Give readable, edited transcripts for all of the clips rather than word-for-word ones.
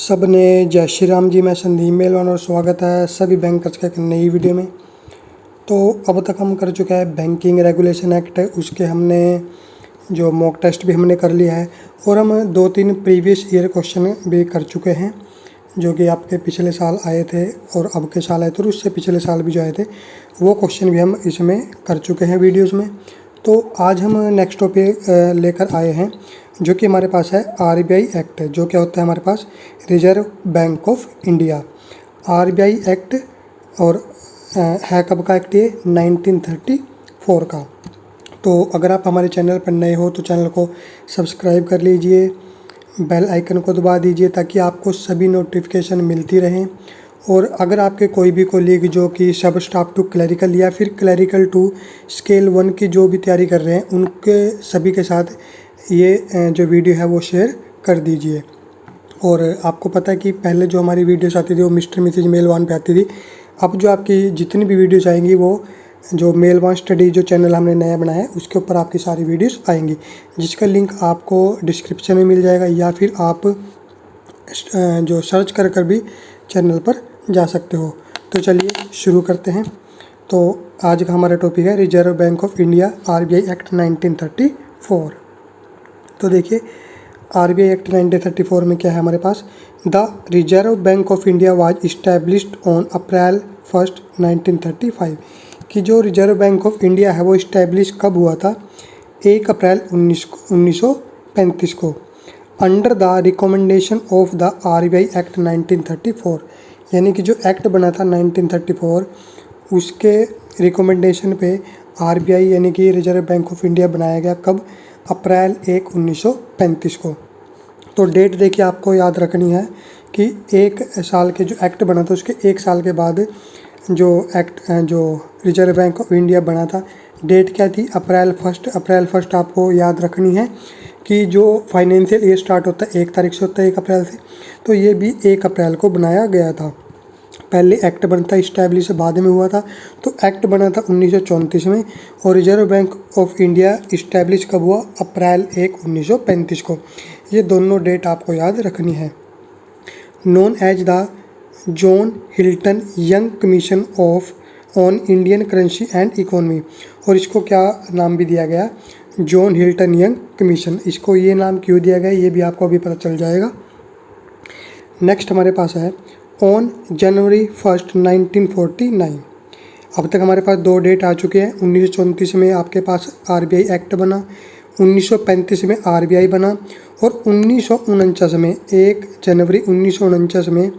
सब ने जय श्री राम जी। मैं संदीप मेलवान और स्वागत है सभी बैंकर्स का एक नई वीडियो में। तो अब तक हम कर चुके हैं बैंकिंग रेगुलेशन एक्ट, उसके हमने जो मॉक टेस्ट भी हमने कर लिया है और हम 2-3 प्रीवियस ईयर क्वेश्चन भी कर चुके हैं जो कि आपके पिछले साल आए थे और अब के साल आए थे और उससे पिछले साल भी जो आए थे वो क्वेश्चन भी हम इसमें कर चुके हैं वीडियोज़ में। तो आज हम नेक्स्ट टॉपिक लेकर आए हैं जो कि हमारे पास है आरबीआई एक्ट, जो क्या होता है हमारे पास Reserve Bank of India. RBI act और है कब का एक्ट, ये 1934 का। तो अगर आप हमारे चैनल पर नए हो तो चैनल को सब्सक्राइब कर लीजिए, बेल आइकन को दबा दीजिए ताकि आपको सभी नोटिफिकेशन मिलती रहें। और अगर आपके कोई भी कोलीग जो कि सब स्टाफ टू क्लरिकल या फिर क्लरिकल टू स्केल 1 की जो भी तैयारी कर रहे हैं उनके सभी के साथ ये जो वीडियो है वो शेयर कर दीजिए। और आपको पता है कि पहले जो हमारी वीडियोस आती थी वो मिस्टर मिसेज मेलवान पे आती थी। अब जो आपकी जितनी भी वीडियोस आएंगी वो जो मेलवान स्टडी जो चैनल हमने नया बनाया है उसके ऊपर आपकी सारी वीडियोस आएंगी, जिसका लिंक आपको डिस्क्रिप्शन में मिल जाएगा या फिर आप जो सर्च कर भी चैनल पर जा सकते हो। तो चलिए शुरू करते हैं। तो आज का हमारा टॉपिक है reserve Bank of India RBI act 1934। तो देखिए आरबीआई एक्ट 1934 में क्या है हमारे पास, the Reserve Bank of India was established on April 1 1935। कि जो रिजर्व बैंक ऑफ इंडिया है वो इस्टेब्लिश कब हुआ था, 1 अप्रैल 1935 को, under the recommendation of the RBI act 1934। यानी कि जो एक्ट बना था 1934 उसके रिकमेंडेशन पे आरबीआई यानी कि रिजर्व बैंक ऑफ इंडिया बनाया गया। कब, अप्रैल 1 1935 को। तो डेट देखिए आपको याद रखनी है कि 1 साल के जो एक्ट बना था उसके 1 साल के बाद जो एक्ट जो रिजर्व बैंक ऑफ इंडिया बना था डेट क्या थी, अप्रैल 1। अप्रैल 1 आपको याद रखनी है कि जो फाइनेंशियल ईयर स्टार्ट होता है 1 तारीख से होता है, 1 अप्रैल से। तो ये भी 1 अप्रैल को बनाया गया था। पहले एक्ट बनता इस्टेब्लिश बाद में हुआ था। तो एक्ट बना था 1934 में और reserve Bank of India establish कब हुआ, अप्रैल 1 1935 को। ये दोनों डेट आपको याद रखनी है। Known as the John Hilton Young commission of on Indian currency and economy. और इसको क्या नाम भी दिया गया, जॉन हिल्टन यंग कमीशन। इसको ये नाम क्यों दिया गया ये भी आपको अभी पता चल जाएगा। नेक्स्ट हमारे पास है ऑन जनवरी 1 1949। अब तक हमारे पास 2 डेट आ चुके हैं। 1934 में आपके पास आरबीआई एक्ट बना, 1935 में आरबीआई बना और 1949 में 1 जनवरी 1949 में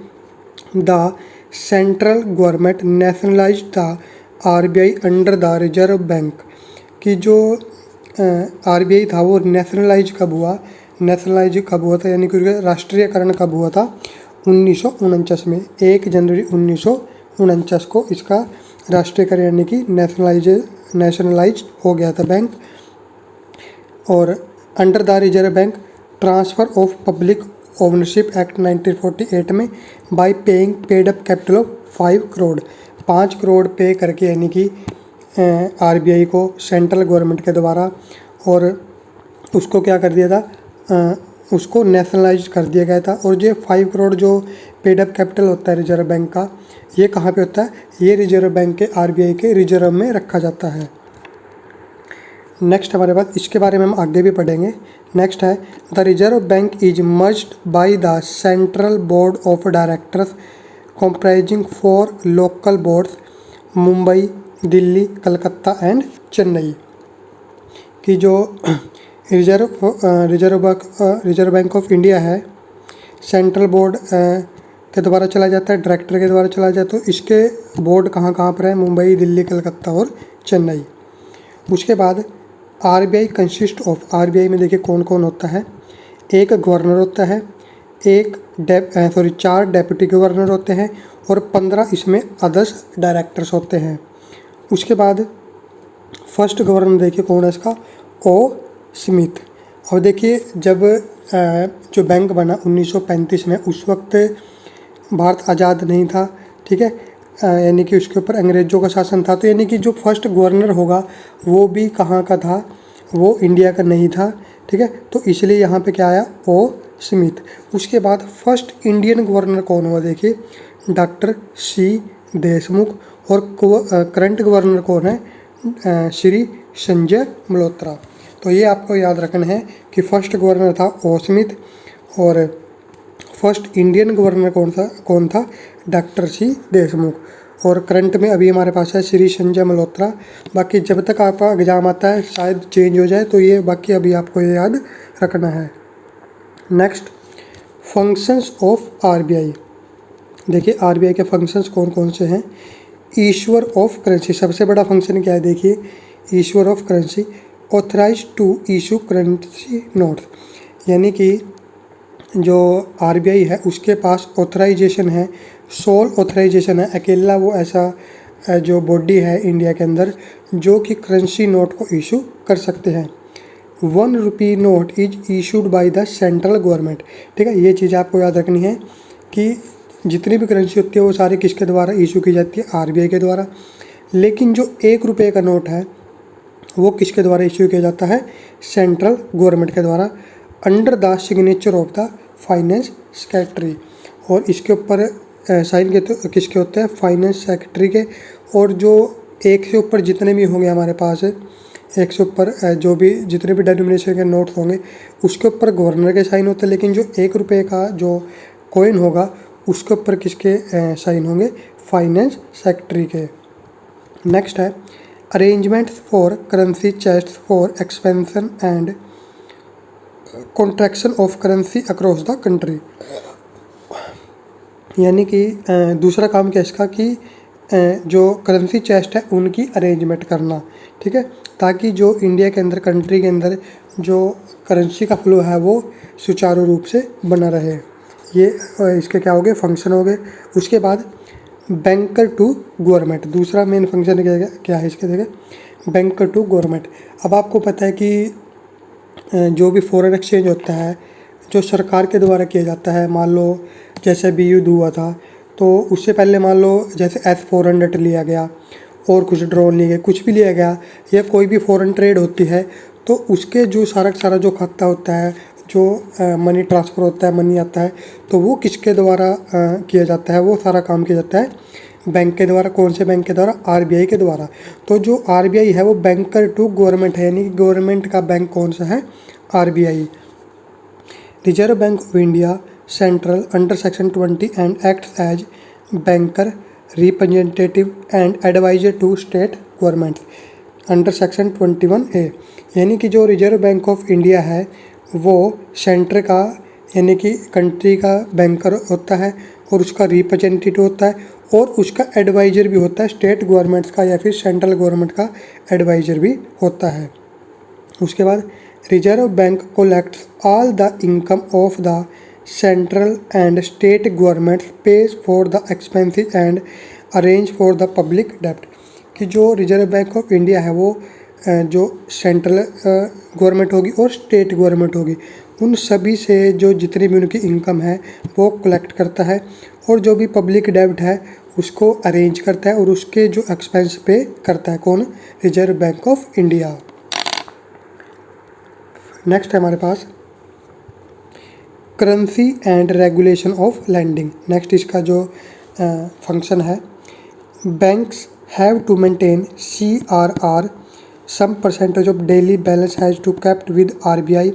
the central government nationalised the RBI under the Reserve bank. की जो आरबीआई था वो नेशनलाइज कब हुआ, था यानी कि राष्ट्रीयकरण कब हुआ था, 1949 में। 1 जनवरी 1949 को इसका राष्ट्रीयकरण यानी कि नेशनलाइज हो गया था बैंक। और under the Reserve Bank Transfer of Public Ownership Act 1948 में by paid up capital of 5 crore, 5 crore pay करके यानी कि आरबीआई को सेंट्रल गवर्नमेंट के द्वारा, और उसको क्या कर दिया था, उसको नेशनलाइज कर दिया गया था। और ये 5 करोड़ जो पेड अप कैपिटल होता है रिजर्व बैंक का, ये कहाँ पे होता है, ये रिजर्व बैंक के आरबीआई के रिजर्व में रखा जाता है। नेक्स्ट हमारे पास इसके बारे में हम आगे भी पढ़ेंगे। नेक्स्ट है the Reserve bank is merged bye the central board of directors comprising 4 local boards Mumbai, Delhi, Calcutta and Chennai. की जो रिजर्व बैंक ऑफ इंडिया है सेंट्रल बोर्ड के द्वारा चला जाता है, डायरेक्टर के द्वारा चला जाता है। तो इसके बोर्ड कहाँ कहाँ पर है, मुंबई, दिल्ली, कलकत्ता और चेन्नई। उसके बाद आरबीआई कंसिस्ट ऑफ, आरबीआई में देखिए कौन कौन होता है, 1 गवर्नर होता है, 4 डेप्यूटी गवर्नर होते हैं और 15 इसमें अदर्स डायरेक्टर्स होते हैं। उसके बाद फर्स्ट गवर्नर देखिए कौन है इसका, ओ स्मिथ। और देखिए जब जो बैंक बना 1935 में उस वक्त भारत आज़ाद नहीं था, ठीक है, यानी कि उसके ऊपर अंग्रेज़ों का शासन था। तो यानी कि जो फर्स्ट गवर्नर होगा वो भी कहाँ का था, वो इंडिया का नहीं था, ठीक है। तो इसलिए यहाँ पे क्या आया, ओ स्मिथ। उसके बाद फर्स्ट इंडियन गवर्नर कौन हुआ देखिए, डॉक्टर सी देशमुख। और करंट गवर्नर कौन है, श्री संजय मल्होत्रा। तो ये आपको याद रखना है कि फर्स्ट गवर्नर था ओ स्मिथ और फर्स्ट इंडियन गवर्नर कौन था, डॉक्टर सी देशमुख। और करंट में अभी हमारे पास है श्री संजय मल्होत्रा। बाकी जब तक आपका एग्जाम आता है शायद चेंज हो जाए, तो ये बाकी अभी आपको ये याद रखना है। Next, functions of RBI. देखिए आरबीआई के फंक्शंस कौन कौन से हैं। इश्यूअर ऑफ करेंसी, सबसे बड़ा फंक्शन क्या है देखिए, issuer of currency. Authorise to issue currency notes, यानी कि जो आरबीआई है उसके पास ऑथराइजेशन है, सोल ऑथराइजेशन है, अकेला वो ऐसा जो बॉडी है इंडिया के अंदर जो कि करेंसी नोट को इशू कर सकते हैं। 1 rupee note is issued by the central government. ठीक है, ये चीज़ आपको याद रखनी है कि जितनी भी करेंसी होती है वो सारी किसके द्वारा इशू की जाती है, आरबीआई के द्वारा। लेकिन जो 1 रुपये का नोट है वो किसके द्वारा इशू किया जाता है, सेंट्रल गवर्नमेंट के द्वारा, under the signature of the finance secretary. और इसके ऊपर साइन के तो किसके होते हैं, फाइनेंस सेक्रेटरी के। और जो 1 से ऊपर जितने भी होंगे हमारे पास, 1 से ऊपर जो भी जितने भी डिनोमिनेशन के नोट होंगे उसके ऊपर गवर्नर के साइन होते हैं। लेकिन जो 1 रुपये का जो कॉइन होगा उसके ऊपर किसके साइन होंगे, फाइनेंस सेक्रेटरी के। नेक्स्ट है arrangements for currency chest for expansion and contraction of currency across the country. यानी कि दूसरा काम क्या इसका कि जो करेंसी चेस्ट है उनकी अरेंजमेंट करना, ठीक है, ताकि जो इंडिया के अंदर, कंट्री के अंदर जो करेंसी का फ्लो है वो सुचारू रूप से बना रहे। ये इसके क्या हो गए, फंक्शन हो गए। उसके बाद बैंकर टू गवर्नमेंट, दूसरा मेन फंक्शन क्या है इसके, देखें बैंकर टू गवर्नमेंट। अब आपको पता है कि जो भी फॉरेन एक्सचेंज होता है जो सरकार के द्वारा किया जाता है, मान लो जैसे भी युद्ध हुआ था तो उससे पहले मान लो जैसे S-400 लिया गया और कुछ ड्रोन लिए गए, कुछ भी लिया गया, या कोई भी फॉरेन ट्रेड होती है तो उसके जो सारा जो खाता होता है, जो मनी ट्रांसफ़र होता है, मनी आता है, तो वो किसके द्वारा किया जाता है, वो सारा काम किया जाता है बैंक के द्वारा। कौन से बैंक के द्वारा, आरबीआई के द्वारा। तो जो आरबीआई है वो बैंकर टू गवर्नमेंट है, यानी कि गवर्नमेंट का बैंक कौन सा है, RBI. Reserve Bank of India central under section 20 and acts as banker representative and adviser to state government under section 21A। यानी कि जो रिजर्व बैंक ऑफ इंडिया है वो सेंटर का यानी कि कंट्री का बैंकर होता है और उसका रिप्रेजेंटेटिव होता है और उसका एडवाइज़र भी होता है, स्टेट गवर्नमेंट्स का या फिर सेंट्रल गवर्नमेंट का एडवाइज़र भी होता है। उसके बाद Reserve Bank collects all the income of the central and state government, pays for the expenses and arrange for the public डेब्ट। कि जो रिजर्व बैंक ऑफ इंडिया है वो जो सेंट्रल गवर्नमेंट होगी और स्टेट गवर्नमेंट होगी उन सभी से जो जितनी भी उनकी इनकम है वो कलेक्ट करता है और जो भी पब्लिक डेब्ट है उसको अरेंज करता है और उसके जो एक्सपेंस पे करता है, कौन, Reserve Bank of India. Next है हमारे पास currency and regulation of lending. Next इसका जो फंक्शन है, banks have to maintain CRR some percentage of daily balance has to kept with RBI.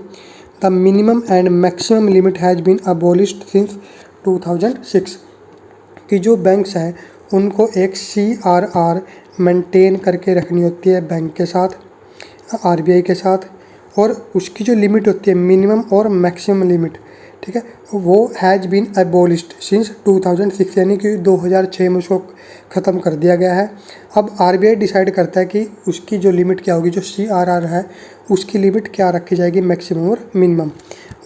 The minimum and maximum limit has been abolished since 2006। कि जो banks हैं उनको एक CRR maintain करके रखनी होती है बैंक के साथ, RBI के साथ, और उसकी जो लिमिट होती है मिनिमम और मैक्सिमम लिमिट, ठीक है, वो हैज़ बीन एबोलिश्ड सिंस 2006, यानी कि 2006 में उसको ख़त्म कर दिया गया है। अब आरबीआई डिसाइड करता है कि उसकी जो लिमिट क्या होगी, जो CRR है उसकी लिमिट क्या रखी जाएगी, मैक्सिमम और मिनिमम।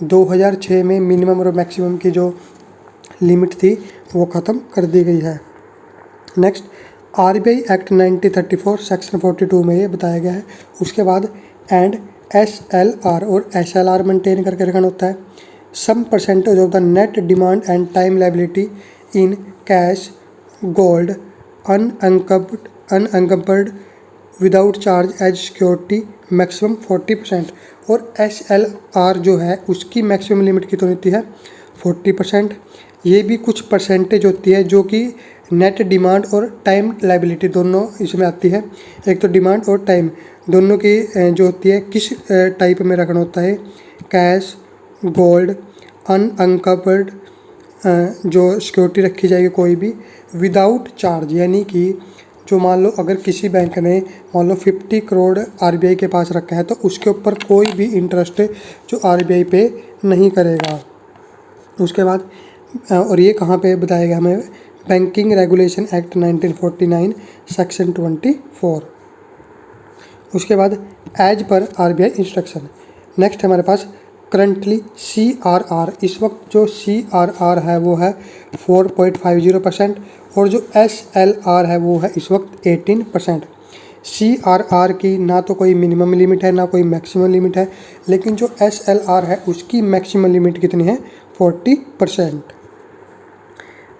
2006 में मिनिमम और मैक्सिमम की जो लिमिट थी वो ख़त्म कर दी गई है। नेक्स्ट आरबीआई एक्ट 1934 सेक्शन 42 में ये बताया गया है। उसके बाद एंड SLR और SLR मेंटेन करके रखना होता है। Some percentage of the net demand and time liability in cash, gold, unencumbered without charge as security, maximum 40%। और SLR जो है उसकी मैक्सिमम लिमिट कितनी होती है 40%। ये भी कुछ परसेंटेज होती है जो कि नेट डिमांड और टाइम लायबिलिटी दोनों इसमें आती है। एक तो डिमांड और टाइम दोनों की जो होती है किस टाइप में रखना होता है, कैश, गोल्ड, अनअंकवर्ड जो सिक्योरिटी रखी जाएगी कोई भी विदाउट चार्ज, यानी कि जो मान लो अगर किसी बैंक ने मान लो 50 करोड़ RBI के पास रखा है तो उसके ऊपर कोई भी इंटरेस्ट जो RBI पे नहीं करेगा। उसके बाद और ये कहाँ पे बताया गया हमें, बैंकिंग रेगुलेशन एक्ट 1949 सेक्शन 24। उसके बाद as per RBI instruction. Next हमारे पास करंटली CRR, इस वक्त जो CRR है वो है 4.50% और जो SLR है वो है इस वक्त 18%। CRR की ना तो कोई मिनिमम लिमिट है ना कोई मैक्सिमम लिमिट है, लेकिन जो SLR है उसकी मैक्सिमम लिमिट कितनी है 40%।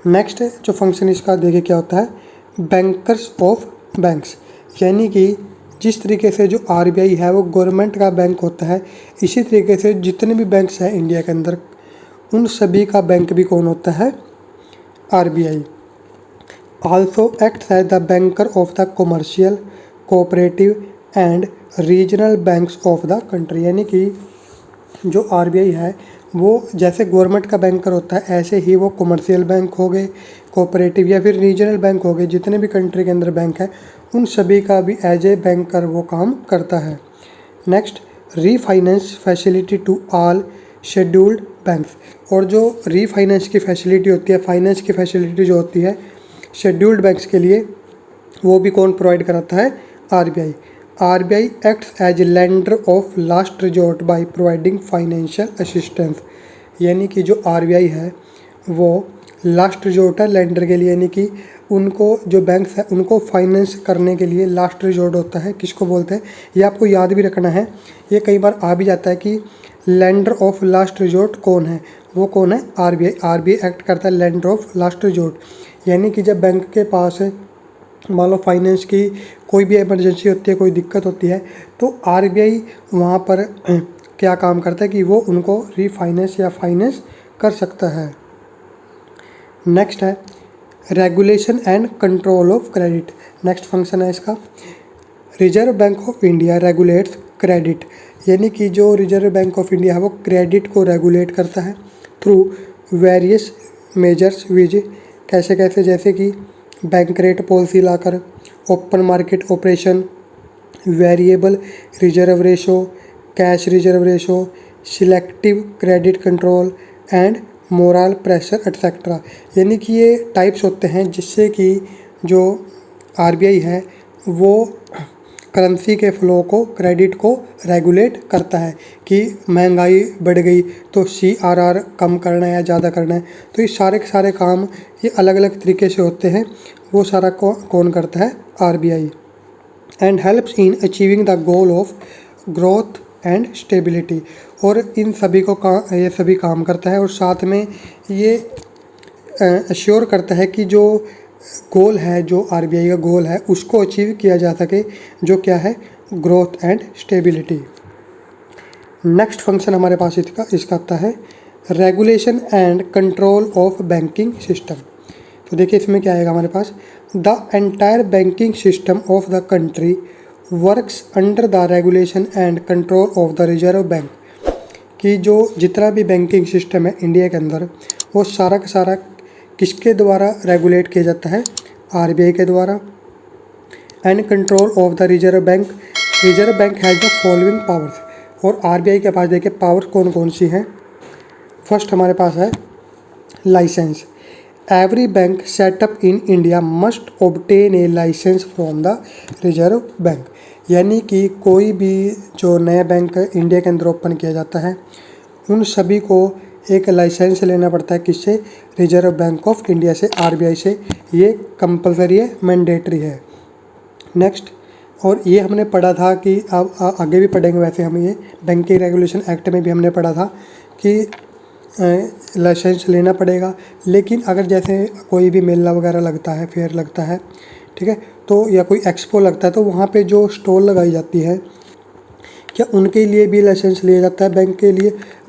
नेक्स्ट जो फंक्शन इसका देखिए क्या होता है, बैंकर्स ऑफ बैंक्स, यानी कि जिस तरीके से जो RBI है वो गवर्नमेंट का बैंक होता है, इसी तरीके से जितने भी बैंक्स हैं इंडिया के अंदर उन सभी का बैंक भी कौन होता है, RBI। Also acts as the banker of the commercial, cooperative and regional banks of the country, यानी कि जो RBI है वो जैसे गवर्नमेंट का बैंकर होता है ऐसे ही वो कमर्शियल बैंक हो गए, कोऑपरेटिव या फिर रीजनल बैंक हो गए, जितने भी कंट्री के अंदर बैंक है उन सभी का भी एज ए बैंकर वो काम करता है। Next refinance facility to all scheduled banks, और जो रीफाइनेंस की फैसिलिटी होती है, फाइनेंस की फैसिलिटी जो होती है शेड्यूल्ड बैंक्स के लिए वो भी कौन प्रोवाइड कराता है, RBI। RBI acts as lender of last resort by providing financial assistance, यानी कि जो RBI है वो लास्ट रिजॉर्ट है लेंडर के लिए, यानी कि उनको जो बैंक्स है उनको फाइनेंस करने के लिए लास्ट रिजॉर्ट होता है, किसको बोलते हैं ये आपको याद भी रखना है, ये कई बार आ भी जाता है कि लेंडर ऑफ लास्ट रिजॉर्ट कौन है, वो कौन है, RBI। RBI एक्ट करता है लेंडर ऑफ लास्ट रिजॉर्ट, यानी कि जब बैंक के पास मान लो फाइनेंस की कोई भी इमरजेंसी होती है, कोई दिक्कत होती है, तो RBI वहाँ पर क्या काम करता है कि वो उनको रीफाइनेंस या फाइनेंस कर सकता है। नेक्स्ट है regulation and control of credit. Next function है इसका, reserve Bank of India regulates credit, यानी कि जो रिजर्व बैंक ऑफ इंडिया है वो क्रेडिट को रेगुलेट करता है थ्रू वेरियस मेजर्स विच, कैसे कैसे, जैसे कि bank rate policy locker, open market operation, variable reserve ratio, cash reserve ratio, selective credit control and moral pressure etcetera, यानी कि ये टाइप्स होते हैं जिससे कि जो RBI है वो करेंसी के फ्लो को, क्रेडिट को रेगुलेट करता है कि महंगाई बढ़ गई तो CRR कम करना है या ज़्यादा करना है, तो ये सारे के सारे काम ये अलग अलग तरीके से होते हैं, वो सारा कौन करता है, RBI। And helps in achieving the goal of growth and stability, और इन सभी को ये सभी काम करता है और साथ में ये अश्योर करता है कि जो गोल है, जो RBI का गोल है उसको अचीव किया जा सके, जो क्या है, growth and stability. Next function हमारे पास इसका आता है regulation and control of banking system. तो देखिए इसमें क्या आएगा हमारे पास, the entire banking system of the country works under the regulation and control of the Reserve Bank, कि जो जितना भी बैंकिंग सिस्टम है इंडिया के अंदर वो सारा का सारा किसके द्वारा रेगुलेट किया जाता है, RBI के द्वारा। And control of the Reserve bank, Reserve bank has the following powers, और RBI के पास देखिए पावर कौन कौन सी हैं। फर्स्ट हमारे पास है licence, every bank setup in India must obtain a licence from the Reserve Bank, यानी कि कोई भी जो नया बैंक इंडिया के अंदर ओपन किया जाता है उन सभी को एक लाइसेंस लेना पड़ता है, किससे, रिजर्व बैंक ऑफ इंडिया से, RBI से, ये कंपलसरी है, मैंडेटरी है। नेक्स्ट, और ये हमने पढ़ा था कि अब आगे भी पढ़ेंगे, वैसे हम ये बैंकिंग रेगुलेशन एक्ट में भी हमने पढ़ा था कि लाइसेंस लेना पड़ेगा, लेकिन अगर जैसे कोई भी मेला वगैरह लगता है, फेयर लगता है, ठीक है, तो या कोई एक्सपो लगता है तो वहाँ पे जो स्टॉल लगाई जाती है क्या उनके लिए भी लाइसेंस लिया जाता है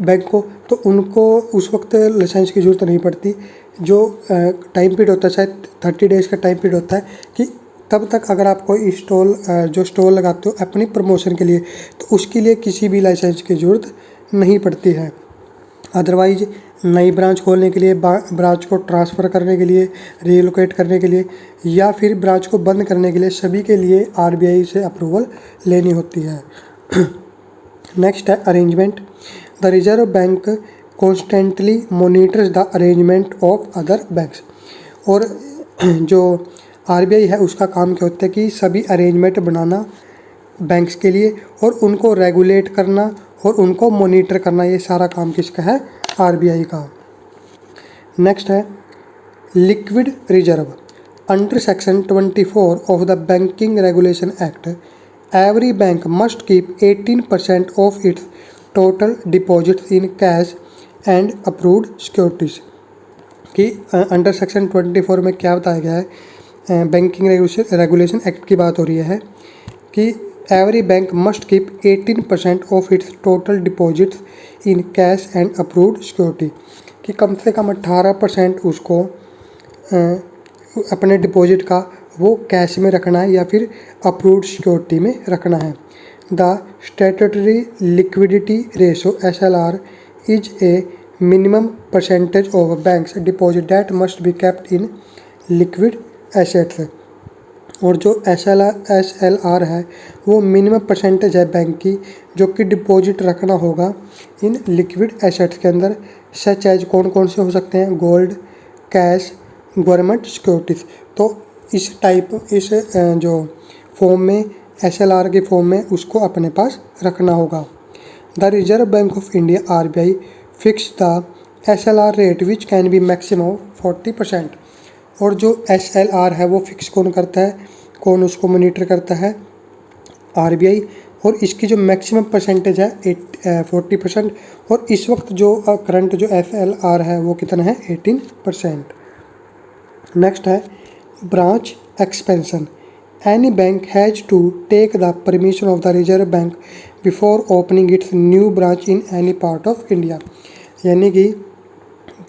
बैंक को, तो उनको उस वक्त लाइसेंस की ज़रूरत नहीं पड़ती। जो टाइम पीरियड होता है, शायद 30 डेज़ का टाइम पीरियड होता है, कि तब तक अगर आप कोई स्टॉल लगाते हो अपनी प्रमोशन के लिए, तो उसके लिए किसी भी लाइसेंस की ज़रूरत नहीं पड़ती है। अदरवाइज नई ब्रांच खोलने के लिए, ब्रांच को ट्रांसफ़र करने के लिए, रीलोकेट करने के लिए, या फिर ब्रांच को बंद करने के लिए, सभी के लिए आरबीआई से अप्रूवल लेनी होती है। नेक्स्ट है arrangement. The Reserve bank constantly monitors the arrangement of other banks. और जो आरबीआई है उसका काम क्या होता है कि सभी अरेंजमेंट बनाना बैंक्स के लिए, और उनको रेगुलेट करना और उनको मॉनिटर करना, ये सारा काम किसका है? आरबीआई का। नेक्स्ट है liquid reserve. Under section 24 of the banking regulation act, every bank must keep 18% of its total deposits in cash and approved securities. कि अंडर सेक्शन 24 में क्या बताया गया है, बैंकिंग रेगुलेशन एक्ट की बात हो रही है कि every bank must keep 18% of its total deposits in cash and approved security. कि कम से कम 18% उसको अपने डिपॉजिट का वो कैश में रखना है या फिर अप्रूव्ड सिक्योरिटी में रखना है। The statutory liquidity ratio SLR is a minimum percentage of banks deposit that must be kept in liquid assets. और जो SLR है वो मिनिमम परसेंटेज है बैंक की जो कि डिपॉजिट रखना होगा इन लिक्विड एसेट्स के अंदर, सच एज कौन कौन से हो सकते हैं? Gold, cash, government securities. तो इस जो फॉर्म में, SLR के फॉर्म में उसको अपने पास रखना होगा। The Reserve Bank of India RBI fix the SLR rate which can be maximum 40%। और जो SLR है वो फिक्स कौन करता है, कौन उसको मॉनिटर करता है? आरबीआई। और इसकी जो मैक्सिमम परसेंटेज है 40%। और इस वक्त जो करंट जो SLR है वो कितना है? 18%। नेक्स्ट है branch expansion. Any bank has to take the permission of the Reserve Bank before opening its new branch in any part of India. यानी कि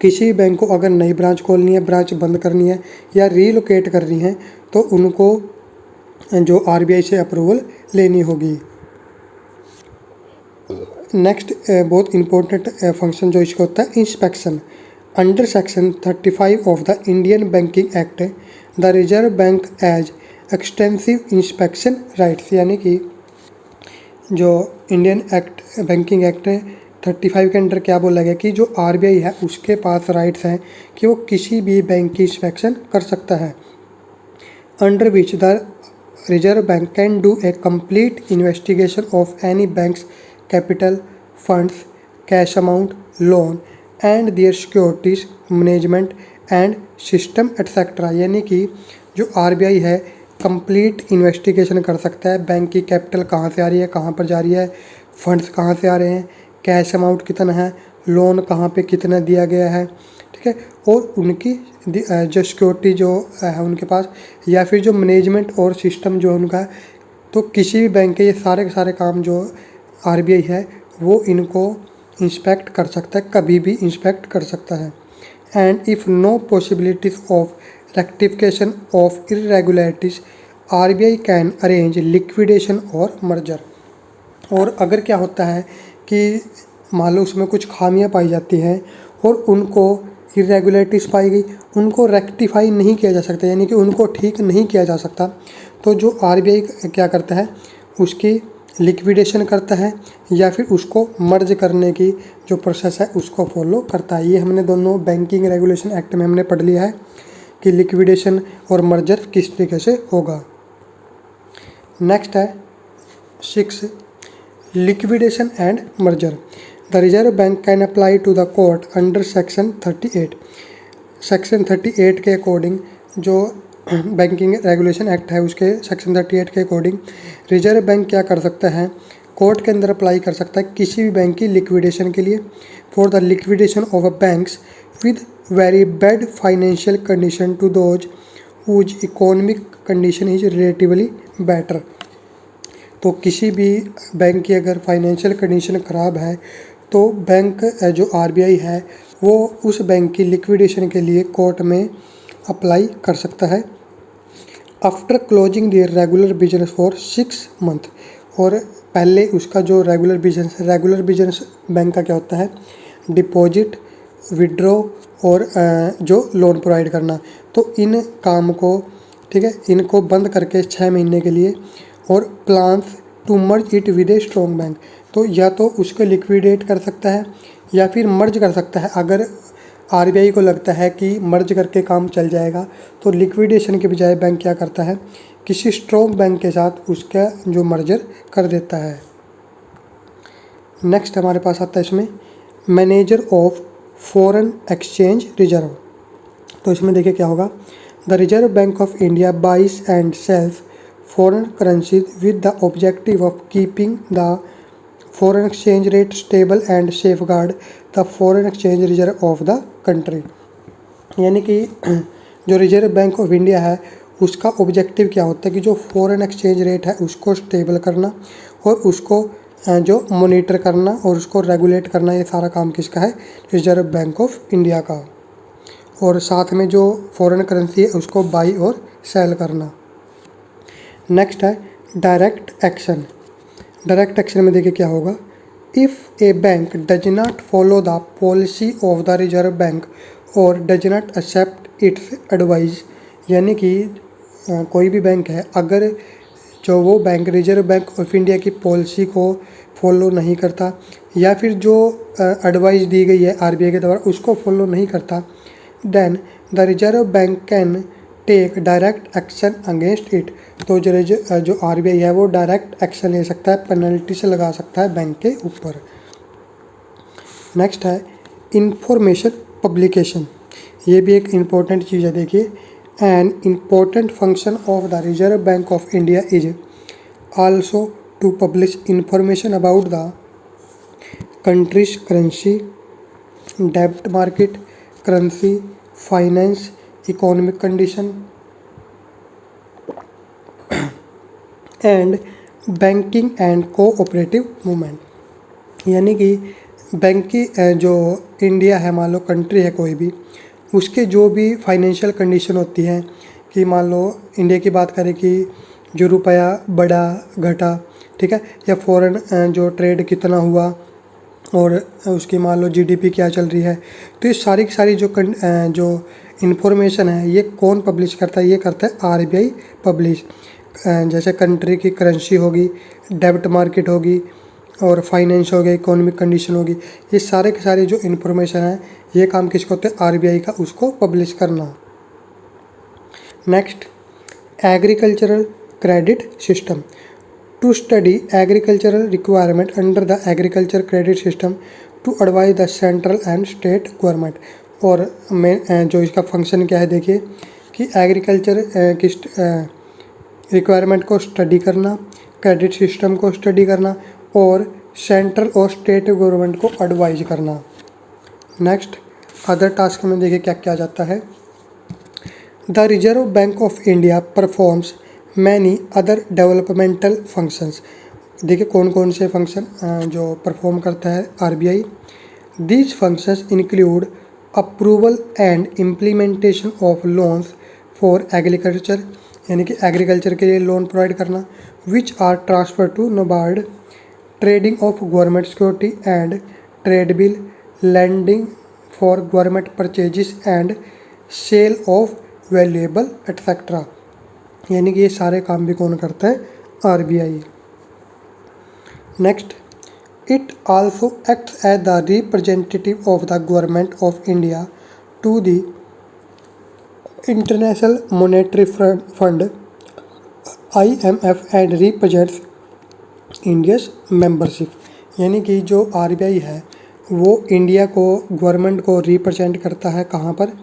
किसी बैंक को अगर नई ब्रांच खोलनी है, ब्रांच बंद करनी है या रीलोकेट करनी है, तो उनको जो आरबीआई से अप्रूवल लेनी होगी। नेक्स्ट बहुत इंपॉर्टेंट फंक्शन जो इसका होता है inspection. Under section 35 of the Indian Banking Act, the Reserve Bank as extensive inspection rights. यानी कि जो इंडियन बैंकिंग एक्ट 35 के अंडर क्या बोला गया कि जो आरबीआई है उसके पास राइट्स हैं कि वो किसी भी बैंक की इंस्पेक्शन कर सकता है। Under which the Reserve Bank can do a complete investigation of any bank's capital, funds, cash amount, loan and their securities management and system et cetera. यानी कि जो आरबीआई है कंप्लीट इन्वेस्टिगेशन कर सकता है बैंक की कैपिटल कहाँ से आ रही है, कहाँ पर जा रही है, फंड्स कहाँ से आ रहे हैं, कैश अमाउंट कितना है, लोन कहाँ पे कितना दिया गया है, ठीक है, और उनकी जो सिक्योरिटी जो है उनके पास, या फिर जो मैनेजमेंट और सिस्टम जो उनका है। तो किसी भी बैंक के ये सारे काम जो आरबीआई है वो इनको इंस्पेक्ट कर सकता है, कभी भी इंस्पेक्ट कर सकता है। And if no possibilities of rectification of irregularities, RBI can arrange liquidation और मर्जर। और अगर क्या होता है कि मान लो उसमें कुछ खामियां पाई जाती हैं और उनको इरेगुलरिटीज पाई गई, उनको रेक्टिफाई नहीं किया जा सकता, यानी कि उनको ठीक नहीं किया जा सकता, तो जो आरबीआई क्या करता है उसकी लिक्विडेशन करता है या फिर उसको मर्ज करने की जो प्रोसेस है उसको फॉलो करता है। ये हमने दोनों बैंकिंग रेगुलेशन एक्ट में हमने पढ़ लिया है कि लिक्विडेशन और मर्जर किस तरीके से होगा। नेक्स्ट है 6 liquidation and merger. The Reserve Bank can apply to the court under section 38। Section 38 के अकॉर्डिंग जो बैंकिंग रेगुलेशन एक्ट है उसके सेक्शन 38 के अकॉर्डिंग रिजर्व बैंक क्या कर सकता है, कोर्ट के अंदर अप्लाई कर सकता है किसी भी बैंक की लिक्विडेशन के लिए, for the liquidation of a banks with very bad financial condition to those whose economic condition is relatively better. तो किसी भी बैंक की अगर फाइनेंशियल कंडीशन ख़राब है तो बैंक जो आरबीआई है वो उस बैंक की लिक्विडेशन के लिए कोर्ट में अप्लाई कर सकता है after closing there regular business for 6 month. और पहले उसका जो रेगुलर बिजनेस बैंक का क्या होता है, डिपॉजिट, विड्रॉ और जो लोन प्रोवाइड करना। तो इन काम को, ठीक है, इनको बंद करके 6 महीने के लिए, और plans to merge it with a strong bank. तो या तो उसको लिक्विडेट कर सकता है या फिर मर्ज कर सकता है। अगर आरबीआई को लगता है कि मर्ज करके काम चल जाएगा तो लिक्विडेशन के बजाय बैंक क्या करता है, किसी स्ट्रॉन्ग बैंक के साथ उसका जो मर्जर कर देता है। नेक्स्ट हमारे पास आता है इसमें manager of foreign exchange reserve. तो इसमें देखिए क्या होगा, the Reserve Bank of India buys and sells foreign currencies with the objective of keeping the foreign exchange rate stable and safeguard the foreign exchange reserve of the country. यानी कि जो reserve Bank of India है उसका objective क्या होता है कि जो फॉरेन एक्सचेंज रेट है उसको स्टेबल करना और उसको जो मॉनिटर करना और उसको रेगुलेट करना, ये सारा काम किसका है, रिजर्व बैंक ऑफ इंडिया का। और साथ में जो फॉरेन करेंसी है उसको बाई और सेल करना। नेक्स्ट है डायरेक्ट एक्शन। डायरेक्ट एक्शन में देखिए क्या होगा, if a bank does not follow the policy of the Reserve Bank और does not accept its advice. यानी कि कोई भी बैंक है, अगर जो वो bank Reserve Bank of India की पॉलिसी को फॉलो नहीं करता या फिर जो एडवाइस दी गई है आरबीआई के द्वारा उसको फॉलो नहीं करता, then the Reserve Bank can take direct action against it. तो जो आरबीआई है वो डायरेक्ट एक्शन ले सकता है, पेनल्टी से लगा सकता है बैंक के ऊपर। नेक्स्ट है इंफॉर्मेशन पब्लिकेशन। ये भी एक इम्पोर्टेंट चीज़ है। देखिए, an important function of the Reserve Bank of India is also to publish information about the country's currency, डेब्ट market, currency, finance, economic condition and banking and cooperative movement. यानी कि bank की जो इंडिया है, मान लो कंट्री है कोई भी, उसके जो भी फाइनेंशियल कंडीशन होती है कि मान लो इंडिया की बात करें कि जो रुपया बढ़ा घटा, ठीक है, या फॉरेन जो ट्रेड कितना हुआ और उसकी मान लो जीडीपी क्या चल रही है, तो ये सारी की सारी जो इन्फॉर्मेशन है ये कौन पब्लिश करता है, ये करता है आरबीआई पब्लिश। जैसे कंट्री की करेंसी होगी, डेब्ट मार्केट होगी और फाइनेंस हो गया, इकोनॉमिक कंडीशन होगी, ये सारे के सारे जो इन्फॉर्मेशन है ये काम किसको होता है, आरबीआई का, उसको पब्लिश करना। Next agricultural credit system, to study agricultural requirement under the agriculture credit system to advise the central and state government. और जो इसका फंक्शन क्या है, देखिए कि एग्रीकल्चर की रिक्वायरमेंट को स्टडी करना, क्रेडिट सिस्टम को स्टडी करना और सेंट्रल और स्टेट गवर्नमेंट को एडवाइज करना। नेक्स्ट अदर टास्क में देखिए क्या क्या जाता है, the Reserve Bank of India performs many other developmental functions. देखिए कौन कौन से फंक्शन जो परफॉर्म करता है RBI. These functions include approval and implementation of loans for agriculture, यानी कि एग्रीकल्चर के लिए लोन प्रोवाइड करना, which are transfer to NABARD, trading of government security and trade bill, lending for government purchases and sale of valuable et cetera. यानी कि ये सारे काम भी कौन करता है, RBI. Next it also acts as the representative of the Government of India to the International Monetary Fund IMF and represents India's membership. यानी कि जो आरबीआई है वो इंडिया को, गवर्नमेंट को रिप्रेजेंट करता है कहाँ पर,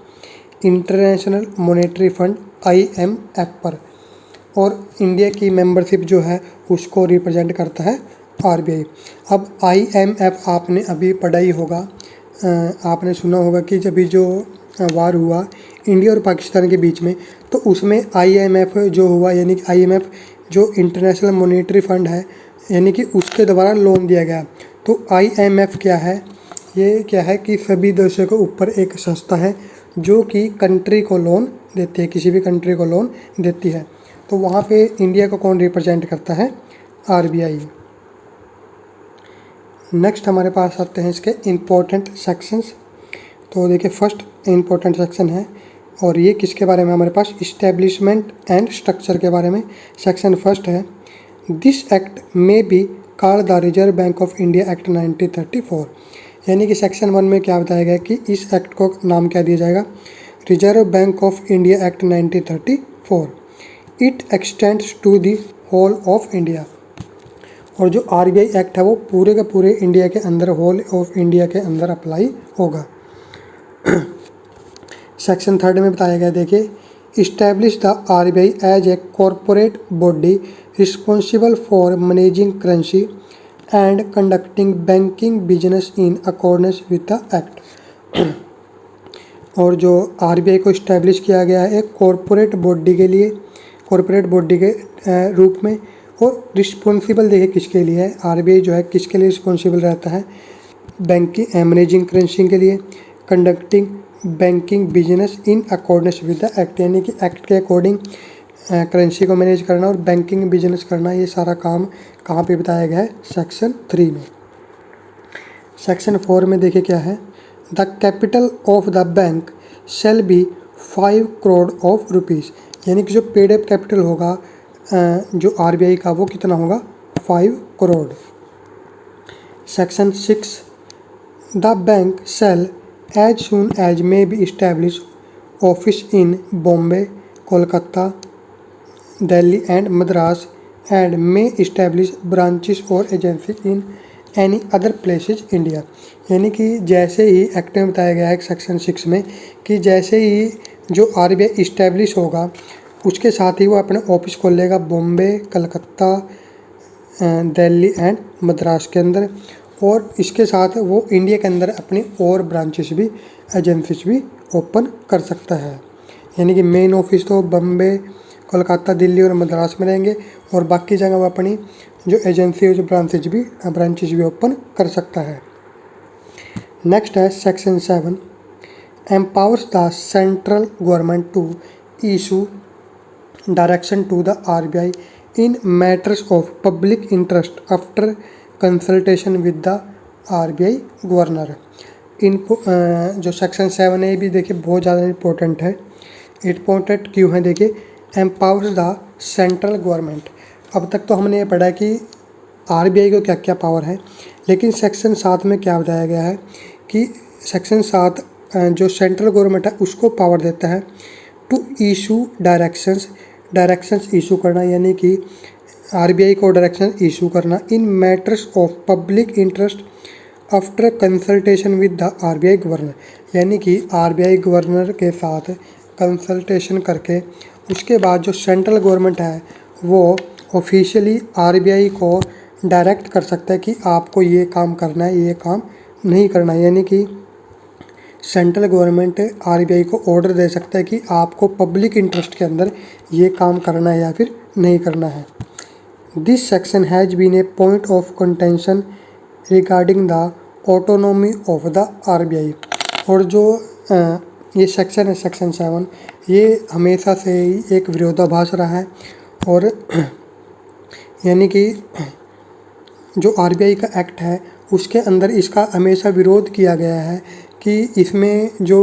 इंटरनेशनल मॉनेटरी फंड IMF पर, और इंडिया की मेंबरशिप जो है उसको रिप्रेजेंट करता है आरबीआई। अब IMF आपने अभी पढ़ा ही होगा, आपने सुना होगा कि जब जो वार हुआ इंडिया और पाकिस्तान के बीच में, तो उसमें IMF जो हुआ, यानी कि IMF जो इंटरनेशनल मॉनेटरी फंड है यानी कि उसके द्वारा लोन दिया गया। तो IMF क्या है, ये क्या है कि सभी देशों के ऊपर एक संस्था है जो कि कंट्री को लोन देती है, किसी भी कंट्री को लोन देती है। तो वहाँ पे इंडिया को कौन रिप्रेजेंट करता है, RBI। नेक्स्ट हमारे पास आते हैं इसके इम्पोर्टेंट सेक्शंस। तो देखिए फर्स्ट इम्पोर्टेंट सेक्शन है और ये किसके बारे में हमारे पास, इस्टेब्लिशमेंट एंड स्ट्रक्चर के बारे में। सेक्शन फर्स्ट है, दिस एक्ट में be called the Reserve Bank of India Act 1934। यानी कि सेक्शन 1 में क्या बताया गया कि इस एक्ट को नाम क्या दिया जाएगा, Reserve Bank of India Act 1934। It extends to the whole of India. और जो RBI एक्ट है वो पूरे के पूरे इंडिया के अंदर, होल ऑफ इंडिया के अंदर अप्लाई होगा। सेक्शन 3 में बताया गया, देखिए, establish the RBI as a corporate body responsible for managing currency and conducting banking business in accordance with the act. और जो RBI को इस्टेब्लिश किया गया है एक कॉरपोरेट बॉडी के लिए, कॉरपोरेट बॉडी के रूप में। और रिस्पॉन्सिबल देखिए किसके लिए है, RBI जो है किसके लिए रिस्पॉन्सिबल रहता है, बैंकिंग मैनेजिंग करेंसी के लिए, conducting banking business in accordance with the act, यानी कि एक्ट के अकॉर्डिंग करेंसी को मैनेज करना और बैंकिंग बिजनेस करना, ये सारा काम कहाँ पे बताया गया है, सेक्शन 3 में। सेक्शन 4 में देखिए क्या है, the capital of the bank shall be 5 crore of rupees. यानी कि जो पेड अप कैपिटल होगा जो RBI का वो कितना होगा, 5 crore. Section 6, the bank shall as soon as may be establish office in Bombay, Kolkata, Delhi and Madras and may establish branches और agency in any other places India. यानी कि जैसे ही एक्ट में बताया गया है सेक्शन 6 में कि जैसे ही जो RBI इस्टेब्लिश होगा उसके साथ ही वो अपने ऑफिस खोल लेगा बॉम्बे, कलकत्ता, दिल्ली एंड मद्रास के अंदर। और इसके साथ वो इंडिया के अंदर अपनी और ब्रांचेस भी, एजेंसीज भी ओपन कर सकता है। यानी कि मेन ऑफिस तो बॉम्बे, कोलकाता, दिल्ली और मद्रास में रहेंगे और बाकी जगह वो अपनी जो एजेंसी, जो ब्रांचेज भी ओपन कर सकता है। नेक्स्ट है section 7, empowers the central government to issue direction to the RBI in matters of public interest after consultation with the RBI governor. जो सेक्शन 7 है भी देखिए बहुत ज़्यादा इंपॉर्टेंट है। इम्पोर्टेंट क्यों है, देखिए, एम्पावर्स द सेंट्रल गवर्नमेंट। अब तक तो हमने ये पढ़ा कि RBI को क्या क्या पावर है, लेकिन सेक्शन 7 में क्या बताया गया है कि सेक्शन 7 जो सेंट्रल गवर्नमेंट है उसको पावर देता है टू इशू डायरेक्शंस इशू करना, यानी कि RBI को डायरेक्शन इशू करना in matters of public interest after consultation with the RBI governor. यानी कि RBI गवर्नर के साथ कंसल्टेशन करके उसके बाद जो सेंट्रल गवर्नमेंट है वो ऑफिशियली RBI को डायरेक्ट कर सकता है कि आपको ये काम करना है, ये काम नहीं करना है। यानी कि सेंट्रल गवर्नमेंट RBI को ऑर्डर दे सकता है कि आपको पब्लिक इंटरेस्ट के अंदर ये काम करना है या फिर नहीं करना है। This section has been a point of contention regarding the autonomy of the RBI। और जो ये सेक्शन है सेक्शन 7, ये हमेशा से ही एक विरोधाभास रहा है। और यानी कि जो RBI का एक्ट है उसके अंदर इसका हमेशा विरोध किया गया है कि इसमें जो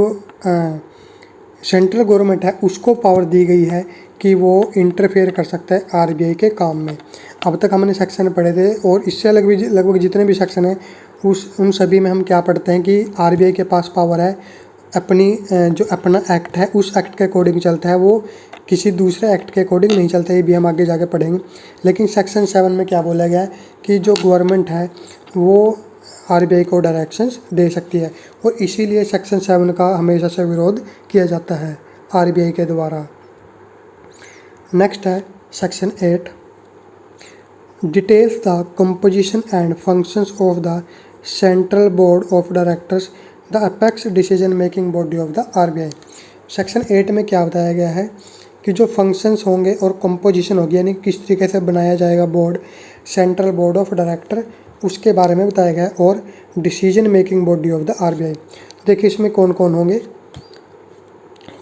सेंट्रल गवर्नमेंट है उसको पावर दी गई है कि वो इंटरफेयर कर सकता है RBI के काम में। अब तक हमने सेक्शन पढ़े थे और इससे लगभग जितने भी सेक्शन हैं उन सभी में हम क्या पढ़ते हैं कि RBI के पास पावर है अपनी जो अपना एक्ट है उस एक्ट के अकॉर्डिंग चलता है, वो किसी दूसरे एक्ट के अकॉर्डिंग नहीं चलता। ये भी हम आगे जाके पढ़ेंगे। लेकिन सेक्शन 7 में क्या बोला गया है कि जो गवर्नमेंट है वो RBI को डायरेक्शंस दे सकती है और इसीलिए सेक्शन 7 का हमेशा से विरोध किया जाता है RBI के द्वारा। नेक्स्ट है section 8, details the composition and functions of the central board of directors the apex decision making body of the RBI। Section 8 में क्या बताया गया है कि जो फंक्शंस होंगे और कंपोजिशन होगी, यानी किस तरीके से बनाया जाएगा board, central board of director, उसके बारे में बताया गया है। और decision making body of the RBI, देखिए इसमें कौन कौन होंगे।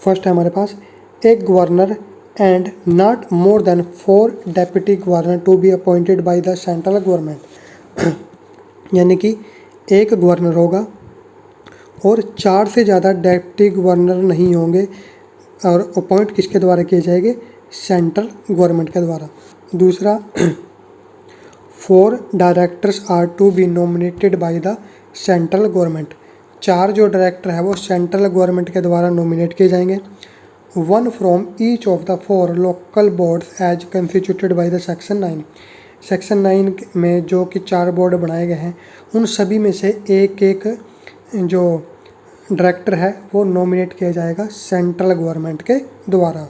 फर्स्ट है हमारे पास एक governor and not more than 4 deputy governor to be appointed by the central government, यानी कि एक गवर्नर होगा और 4 से ज़्यादा डेप्टी गवर्नर नहीं होंगे, और अपॉइंट किसके द्वारा किए जाएंगे, सेंट्रल गवर्नमेंट के द्वारा। दूसरा 4 directors are to be nominated by the central government, 4 जो डायरेक्टर है वो सेंट्रल गवर्नमेंट के द्वारा नॉमिनेट किए जाएंगे। 1 from each of the 4 local boards as constituted by the section 9, section 9 में जो कि 4 बोर्ड बनाए गए हैं उन सभी में से एक एक जो डायरेक्टर है वो नॉमिनेट किया जाएगा सेंट्रल गवर्नमेंट के द्वारा।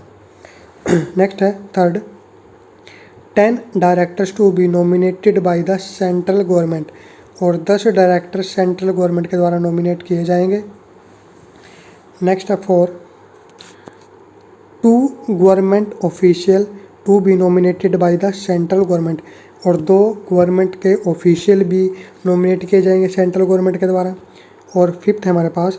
नेक्स्ट है third 10 directors to be nominated by the central government, और 10 डायरेक्टर सेंट्रल गवर्नमेंट के द्वारा नॉमिनेट किए जाएंगे। नेक्स्ट है 4 2 government official to be nominated by the central government, और 2 गवर्नमेंट के ऑफिशियल भी नॉमिनेट किए जाएंगे सेंट्रल गवर्नमेंट के द्वारा। और फिफ्थ है हमारे पास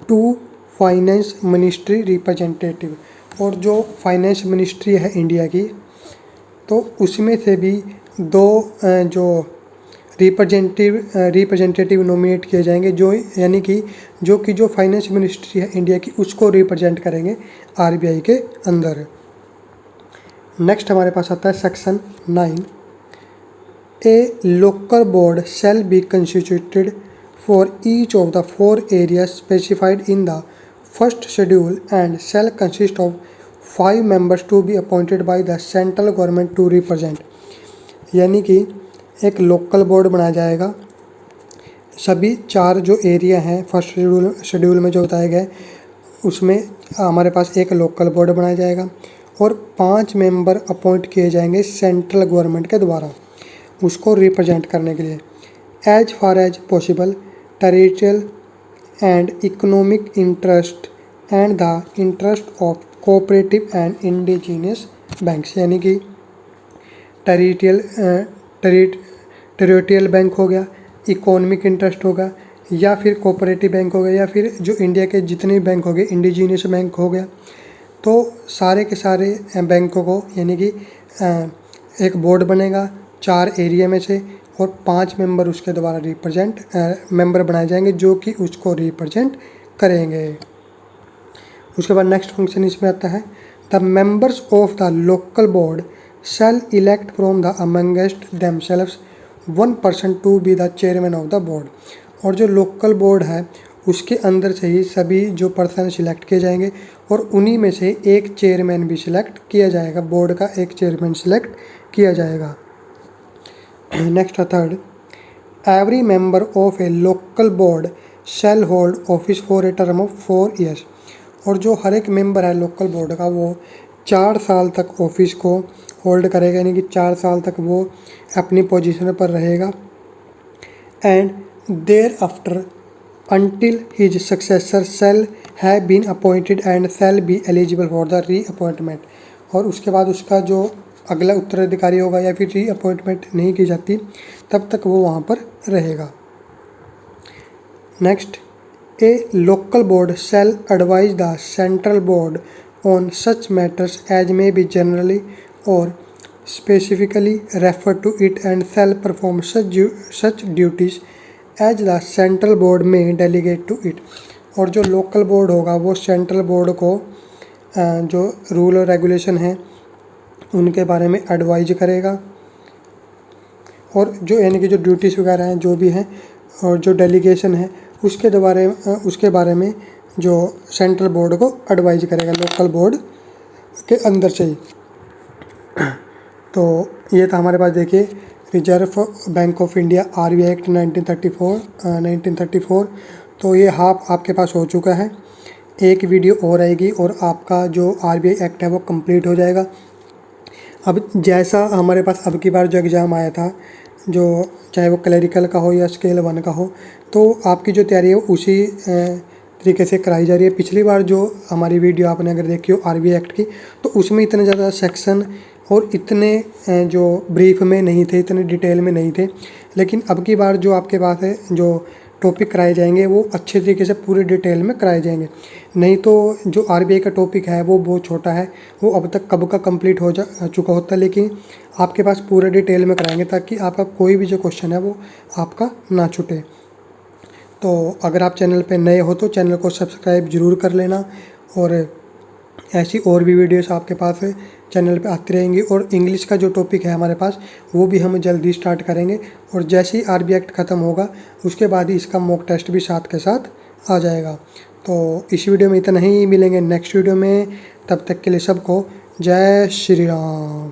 2 फाइनेंस मिनिस्ट्री रिप्रेजेंटेटिव, और जो फाइनेंस मिनिस्ट्री है इंडिया की तो उसमें से भी 2 जो रिप्रेजेंटेटिव नॉमिनेट किए जाएंगे, जो यानी कि जो फाइनेंस मिनिस्ट्री है इंडिया की उसको रिप्रेजेंट करेंगे आरबीआई के अंदर। नेक्स्ट हमारे पास आता है section 9 a local board shall be constituted for each of the 4 areas specified in the first schedule and shall consist of 5 members to be appointed by the central government to represent, यानी कि एक local board बनाया जाएगा। सभी 4 जो area हैं first schedule में जो बताया गया है उसमें हमारे पास एक लोकल बोर्ड बनाया जाएगा और 5 मेंबर अपॉइंट किए जाएंगे सेंट्रल गवर्नमेंट के द्वारा उसको रिप्रेजेंट करने के लिए। As far as possible territorial and economic interest and the interest of cooperative and indigenous banks, यानी कि टेरिटोरियल बैंक हो गया, इकोनॉमिक इंटरेस्ट होगा, या फिर कोऑपरेटिव बैंक हो गया, या फिर जो इंडिया के जितने बैंक हो गए इंडिजीनियस बैंक हो गया। तो सारे के सारे बैंकों को, यानी कि एक बोर्ड बनेगा 4 एरिया में से और 5 मेंबर उसके द्वारा मेंबर बनाए जाएंगे जो कि उसको रिप्रेजेंट करेंगे। उसके बाद नेक्स्ट फंक्शन इसमें आता है the members of the local board shall elect from the amongst themselves 1 person to be the chairman of the board, और जो लोकल बोर्ड है उसके अंदर से ही सभी जो पर्सन सिलेक्ट किए जाएंगे और उन्हीं में से एक चेयरमैन भी सिलेक्ट किया जाएगा, बोर्ड का एक चेयरमैन सिलेक्ट किया जाएगा। Next third every member of A local board shall hold office for a term of 4 years, और जो हर एक मेंबर है लोकल बोर्ड का वो 4 साल तक ऑफिस को होल्ड करेगा, यानी कि 4 साल तक वो अपनी पोजीशन पर रहेगा। And thereafter until his successor shall have been appointed and shall be eligible for the reappointment, और उसके बाद उसका जो अगला उत्तराधिकारी होगा या फिर रीअपॉइंटमेंट नहीं की जाती तब तक वो वहाँ पर रहेगा। Next A local board shall advise the central board on such matters as may be generally or specifically referred to it and shall perform such duties as the central board may delegate to it, और जो local board होगा वो central board को जो rule और regulation हैं उनके बारे में एडवाइज करेगा, और जो यानी कि जो ड्यूटीज़ वगैरह हैं जो भी हैं और जो डेलीगेशन है उसके बारे में जो सेंट्रल बोर्ड को एडवाइज करेगा लोकल बोर्ड के अंदर से ही। तो ये था हमारे पास देखिए reserve Bank of India RBI act 1934। तो ये हाफ आपके पास हो चुका है, एक वीडियो और आएगी और आपका जो आरबीआई एक्ट है वो कंप्लीट हो जाएगा। अब जैसा हमारे पास अब की बार जो एग्ज़ाम आया था, जो चाहे वो क्लरिकल का हो या स्केल 1 का हो, तो आपकी जो तैयारी है उसी तरीके से कराई जा रही है। पिछली बार जो हमारी वीडियो आपने अगर देखी हो आरबीआई एक्ट की, तो उसमें इतने ज़्यादा सेक्शन और इतने जो ब्रीफ में नहीं थे, इतने डिटेल में नहीं थे। लेकिन अब की बार जो आपके पास है, जो टॉपिक कराए जाएंगे वो अच्छे तरीके से पूरे डिटेल में कराए जाएंगे। नहीं तो जो आरबीआई का टॉपिक है वो बहुत छोटा है, वो अब तक कब का कंप्लीट हो जा चुका होता है। लेकिन आपके पास पूरे डिटेल में कराएंगे ताकि आपका कोई भी जो क्वेश्चन है वो आपका ना छूटे। तो अगर आप चैनल पे नए हो तो चैनल को सब्सक्राइब ज़रूर कर लेना, और ऐसी और भी वीडियोस आपके पास चैनल पे आती रहेंगी। और इंग्लिश का जो टॉपिक है हमारे पास वो भी हम जल्दी स्टार्ट करेंगे, और जैसे ही आरबीआई एक्ट ख़त्म होगा उसके बाद ही इसका मॉक टेस्ट भी साथ के साथ आ जाएगा। तो इस वीडियो में इतना ही, मिलेंगे नेक्स्ट वीडियो में। तब तक के लिए सबको जय श्री राम।